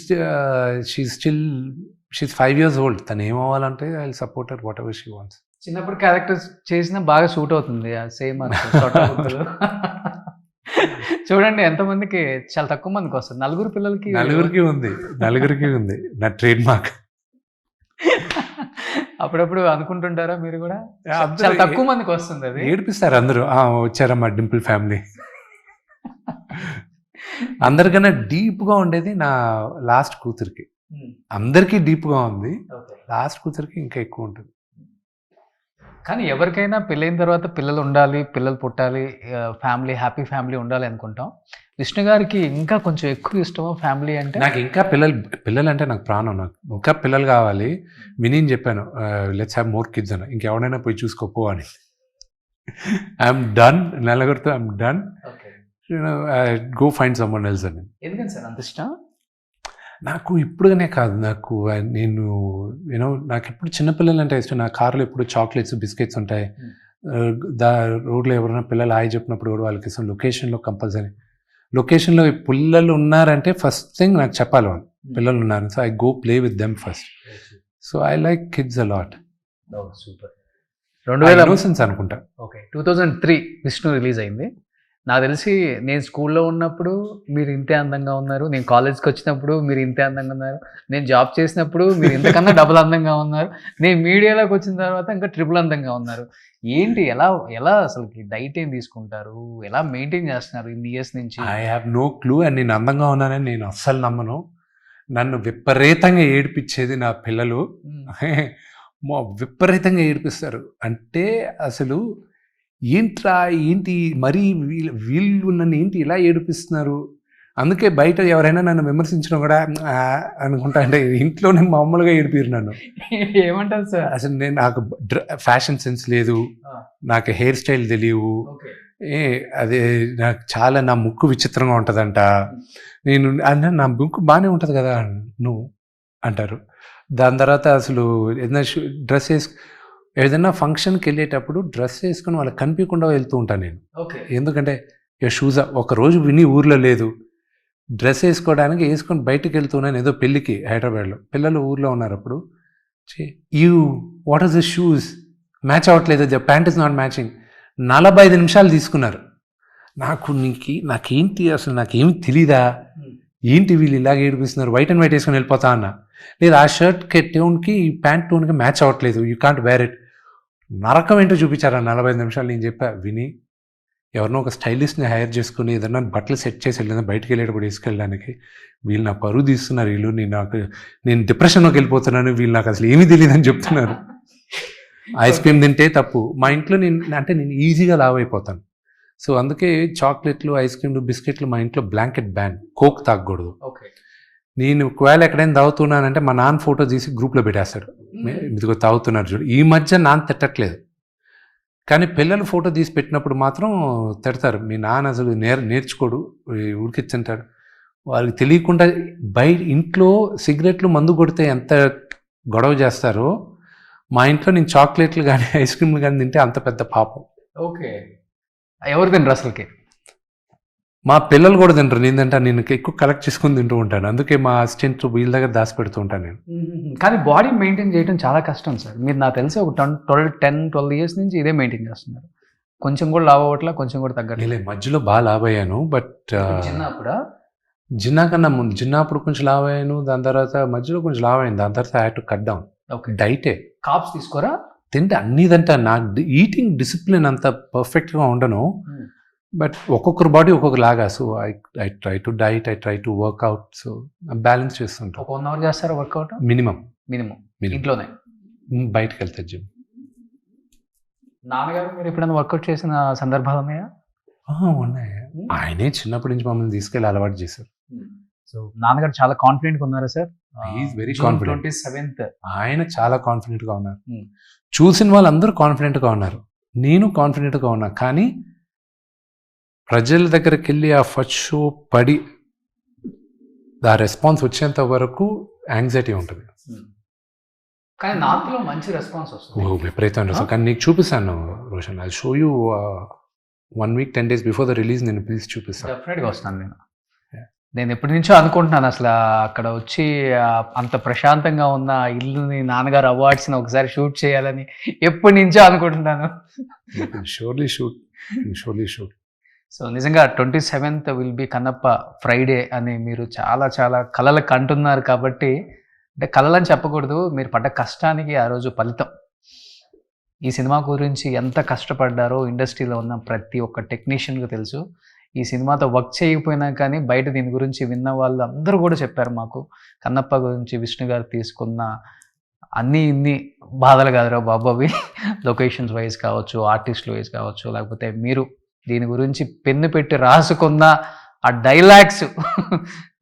5 years old. తను ఏమవ్వాలంటే I will support her whatever she wants. చిన్నప్పుడు క్యారెక్టర్స్ చేసినా బాగా సూట్ అవుతుంది. సేమ్ చూడండి ఎంతమందికి, చాలా తక్కువ మందికి వస్తుంది. 4 పిల్లలకి, 4కి ఉంది నా ట్రేడ్ మార్క్. అప్పుడప్పుడు అనుకుంటుంటారా మీరు కూడా? చాలా తక్కువ మందికి వస్తుంది అది. ఏడిపిస్తారు అందరూ, వచ్చారమ్మా డింపుల్ ఫ్యామిలీ. అందరికన్నా డీప్గా ఉండేది నా లాస్ట్ కూతురికి. అందరికీ డీప్గా ఉంది, లాస్ట్ కూతురికి ఇంకా ఎక్కువ ఉంటుంది. కానీ ఎవరికైనా పెళ్ళైన తర్వాత పిల్లలు ఉండాలి, పిల్లలు పుట్టాలి, ఫ్యామిలీ, హ్యాపీ ఫ్యామిలీ ఉండాలి అనుకుంటాం. విష్ణు గారికి ఇంకా కొంచెం ఎక్కువ ఇష్టమా ఫ్యామిలీ అంటే? నాకు ఇంకా పిల్లలు అంటే నాకు ప్రాణం. నాకు ఇంకా పిల్లలు కావాలి. విని చెప్పాను లెట్స్ హ్యావ్ మోర్ కిడ్స్ అని. ఇంకెవడైనా పోయి చూసుకోపో అని. ఐఎమ్ డన్, నలుగురితో I'm done, go find someone else అని. ఎందుకని సార్ అంత ఇష్టం? నాకు ఇప్పుడుగానే కాదు, నాకు నాకు ఎప్పుడు చిన్నపిల్లలు అంటే ఇష్టం. నా కార్లో ఎప్పుడు చాక్లెట్స్, బిస్కెట్స్ ఉంటాయి. రోడ్లో ఎవరైనా పిల్లలు హాయ్ చెప్పినప్పుడు కూడా వాళ్ళకి ఇష్టం. లొకేషన్లో కంపల్సరీ, లొకేషన్లో పిల్లలు ఉన్నారంటే ఫస్ట్ థింగ్ నాకు చెప్పాలి వాళ్ళు పిల్లలు ఉన్నారు. So I go play with them first. So I like kids a lot. Super. 2000 అనుకుంటా. ఓకే, 2003 విష్ణు రిలీజ్ అయింది. నాకు తెలిసి నేను స్కూల్లో ఉన్నప్పుడు మీరు ఇంతే అందంగా ఉన్నారు, నేను కాలేజ్కి వచ్చినప్పుడు మీరు ఇంతే అందంగా ఉన్నారు, నేను జాబ్ చేసినప్పుడు మీరు ఇంతకన్నా డబుల్ అందంగా ఉన్నారు, నేను మీడియాలోకి వచ్చిన తర్వాత ఇంకా ట్రిపుల్ అందంగా ఉన్నారు. ఏంటి, ఎలా అసలుకి డైట్ ఏం తీసుకుంటారు, ఎలా మెయింటైన్ చేస్తున్నారు ఇన్ని ఇయర్స్ నుంచి? I have no clue. And నేను అందంగా ఉన్నానని నేను అస్సలు నమ్మను. నన్ను విపరీతంగా ఏడిపించేది నా పిల్లలు. విపరీతంగా ఏడిపిస్తారు. అంటే అసలు ఏంటి మరీ వీళ్ళు నన్ను ఏంటి ఇలా ఏడిపిస్తున్నారు. అందుకే బయట ఎవరైనా నన్ను విమర్శించడం కూడా అనుకుంటా. అంటే ఇంట్లోనే మామూలుగా ఏడిపిరు నన్ను. ఏమంటారు సార్? అసలు నాకు ఫ్యాషన్ సెన్స్ లేదు, నాకు హెయిర్ స్టైల్ తెలియవు, అదే నాకు చాలా నా ముక్కు విచిత్రంగా ఉంటుందంట. నేను అంటే నా ముక్కు బాగానే ఉంటుంది కదా నువ్వు అంటారు. దాని తర్వాత అసలు ఏదైనా డ్రెస్ ఏదైనా ఫంక్షన్కి వెళ్ళేటప్పుడు డ్రెస్ వేసుకుని వాళ్ళకి కనిపించకుండా వెళ్తూ ఉంటాను నేను. ఎందుకంటే షూస్ ఒకరోజు విని ఊర్లో లేదు, డ్రెస్ వేసుకోవడానికి వేసుకొని బయటకు వెళ్తున్నాను ఏదో పెళ్ళికి హైదరాబాద్లో. పిల్లలు ఊర్లో ఉన్నారు అప్పుడు. What are the shoes, match అవ్వట్లేదు, the pant is not matching. 45 నిమిషాలు తీసుకున్నారు. నాకేంటి అసలు, నాకేమి తెలీదా, ఏంటి వీళ్ళు ఇలాగ ఏడిపిస్తున్నారు, వైట్ అండ్ వైట్ వేసుకొని వెళ్ళిపోతా అన్న. లేదు, ఆ షర్ట్ టోన్కి ఈ ప్యాంట్ టోన్కి మ్యాచ్ అవ్వట్లేదు, యూ కాంట్ వేర్ ఇట్. నరకం ఏంటో చూపించారు ఆ 45 నిమిషాలు. నేను చెప్పా, విని ఎవరినో ఒక స్టైలిస్ట్ని హైర్ చేసుకుని ఏదన్నా బట్టలు సెట్ చేసి వెళ్ళినా బయటకు వెళ్ళేటప్పుడు వేసుకెళ్ళడానికి. వీళ్ళు నా పరువు తీస్తున్నారు, వీళ్ళు నేను డిప్రెషన్లోకి వెళ్ళిపోతున్నాను, వీళ్ళు నాకు అసలు ఏమీ తెలియదు అని చెప్తున్నారు. ఐస్ క్రీమ్ తింటే తప్పు. మా ఇంట్లో నేను ఈజీగా లావ్ అయిపోతాను. సో అందుకే చాక్లెట్లు, ఐస్ క్రీమ్లు, బిస్కెట్లు మా ఇంట్లో బ్లాంకెట్ బ్యాన్. కోక్ తాగకూడదు. నేను ఒకవేళ ఎక్కడైనా తాగుతున్నానంటే మా నాన్న ఫోటో తీసి గ్రూప్లో పెట్టేస్తాడు, ఇదిగో తాగుతున్నారు చూడు. ఈ మధ్య నాన్న తిట్టట్లేదు, కానీ పిల్లలు ఫోటో తీసి పెట్టినప్పుడు మాత్రం తిడతారు. మీ నాన్న అసలు నేర్చుకోడు, ఊరికి తింటాడు. వాళ్ళకి తెలియకుండా బయట ఇంట్లో సిగరెట్లు, మందు కొడితే ఎంత గొడవ చేస్తారో, మా ఇంట్లో నేను చాక్లెట్లు కానీ ఐస్ క్రీమ్లు కానీ తింటే అంత పెద్ద పాపం. ఓకే, ఎవరు తినరు అసలుకి? మా పిల్లలు కూడా తింటారు. నేను ఎక్కువ కలెక్ట్ చేసుకుని తింటూ ఉంటాను. అందుకే మా అసిస్టెంట్ వీళ్ళ దగ్గర దాచి పెడుతూ ఉంటాను నేను. కానీ బాడీ మెయింటైన్ చేయడం చాలా కష్టం సార్. మీరు నాకు తెలిసి ఒక 10-12 ఇయర్స్ నుంచి ఇదే మెయింటైన్ చేస్తున్నారు. కొంచెం కూడా లావ్ అవ్వట్లా, కొంచెం కూడా తగ్గట్లేదు. మధ్యలో బాగా లావ్ అయ్యాను, బట్ జిన్నా కన్నా ముందు, జిన్నప్పుడు కొంచెం లావ్ అయ్యాను, దాని తర్వాత మధ్యలో కొంచెం లావ్ అయ్యాను, దాని తర్వాత I had to cut down. డైటే. కాప్స్ తీసుకోరా? తింటే అన్నీ తింటా. నాకు ఈటింగ్ డిసిప్లిన్ అంత పర్ఫెక్ట్గా ఉండను, బట్ ఒక్కొక్కరు బాడీ ఒక్కొక్కలాగా. So I try to diet, I try to workout. So balance చేస్తుంటాను. ఒక 1 అవర్ చేస్తారా వర్కౌట్? మినిమం. ఇంట్లోనే? బయటకు వెళ్తే జిమ్. నాన్నగారు మీరు ఎప్పుడైనా వర్కౌట్ చేసిన సందర్భాలు ఉన్నాయా? ఉన్నాయి. ఆయనే చిన్నప్పటి నుంచి మమ్మల్ని తీసుకెళ్ళి అలవాటు చేశారు. సో నాన్నగారు చాలా కాన్ఫిడెంట్గా ఉన్నారా సార్? Very confident. 27th ఆయన చాలా కాన్ఫిడెంట్గా ఉన్నారు. చూసిన వాళ్ళందరూ కాన్ఫిడెంట్గా ఉన్నారు, నేను కాన్ఫిడెంట్గా ఉన్నా. కానీ ప్రజల దగ్గరికి వెళ్ళి ఆ ఫస్ట్ షో పడి ఆ రెస్పాన్స్ వచ్చేంత వరకు యాంగ్జైటీ ఉంటుంది. కానీ నార్త్లో మంచి రెస్పాన్స్ వస్తుంది. విపరీతం రెస్పాన్స్. కానీ నీకు చూపిస్తాను Roshan, I show you 1 week 10 days before the release. నేను ప్లీజ్ చూపిస్తాను. డెఫినెట్గా వస్తాను. నేను ఎప్పటి నుంచో అనుకుంటున్నాను అసలు అక్కడ వచ్చి అంత ప్రశాంతంగా ఉన్న ఇల్లుని నాన్నగారు అవార్డ్స్ని ఒకసారి షూట్ చేయాలని ఎప్పటి నుంచో అనుకుంటున్నాను. Surely shoot. సో నిజంగా 27th will be Kannappa Friday అని మీరు చాలా చాలా కలలు కంటున్నారు. కాబట్టి అంటే కలలని చెప్పకూడదు, మీరు పడ్డ కష్టానికి ఆ రోజు ఫలితం. ఈ సినిమా గురించి ఎంత కష్టపడ్డారో ఇండస్ట్రీలో ఉన్న ప్రతి ఒక్క టెక్నీషియన్కి తెలుసు. ఈ సినిమాతో వర్క్ చేయకపోయినా కానీ బయట దీని గురించి విన్న వాళ్ళు అందరూ కూడా చెప్పారు మాకు, కన్నప్ప గురించి విష్ణు గారు తీసుకున్న ఇన్ని బాధలు కాదురా బాబు అవి. లొకేషన్స్ వైజ్ కావచ్చు, ఆర్టిస్ట్ వైజ్ కావచ్చు, లేకపోతే మీరు దీని గురించి పెన్ను పెట్టి రాసుకున్న ఆ డైలాగ్స్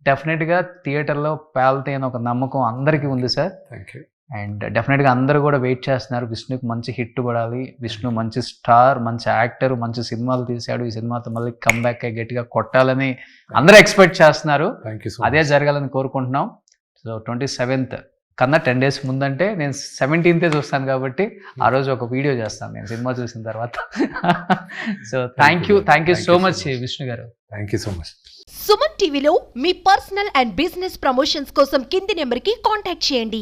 డెఫినెట్గా థియేటర్లో పేల్తాయి అని ఒక నమ్మకం అందరికీ ఉంది సార్. Thank you. అండ్ డెఫినెట్గా అందరూ కూడా వెయిట్ చేస్తున్నారు. విష్ణుకి మంచి హిట్ పడాలి, విష్ణు మంచి స్టార్, మంచి యాక్టర్, మంచి సినిమాలు తీశాడు, ఈ సినిమాతో మళ్ళీ కమ్బ్యాక్ అయ్యి గట్టిగా కొట్టాలని అందరూ ఎక్స్పెక్ట్ చేస్తున్నారు. అదే జరగాలని కోరుకుంటున్నాం. సో 27th కన్నా 10 days ముందంటే నేను 17th చూస్తాను, కాబట్టి ఆ రోజు ఒక వీడియో చేస్తాను నేను సినిమా చూసిన తర్వాత. So thank you so much Vishnu garu. Thank you so much. Suman టీవీలో మీ పర్సనల్ అండ్ బిజినెస్ ప్రమోషన్స్ కోసం కింది నెంబర్కి కాంటాక్ట్ చేయండి.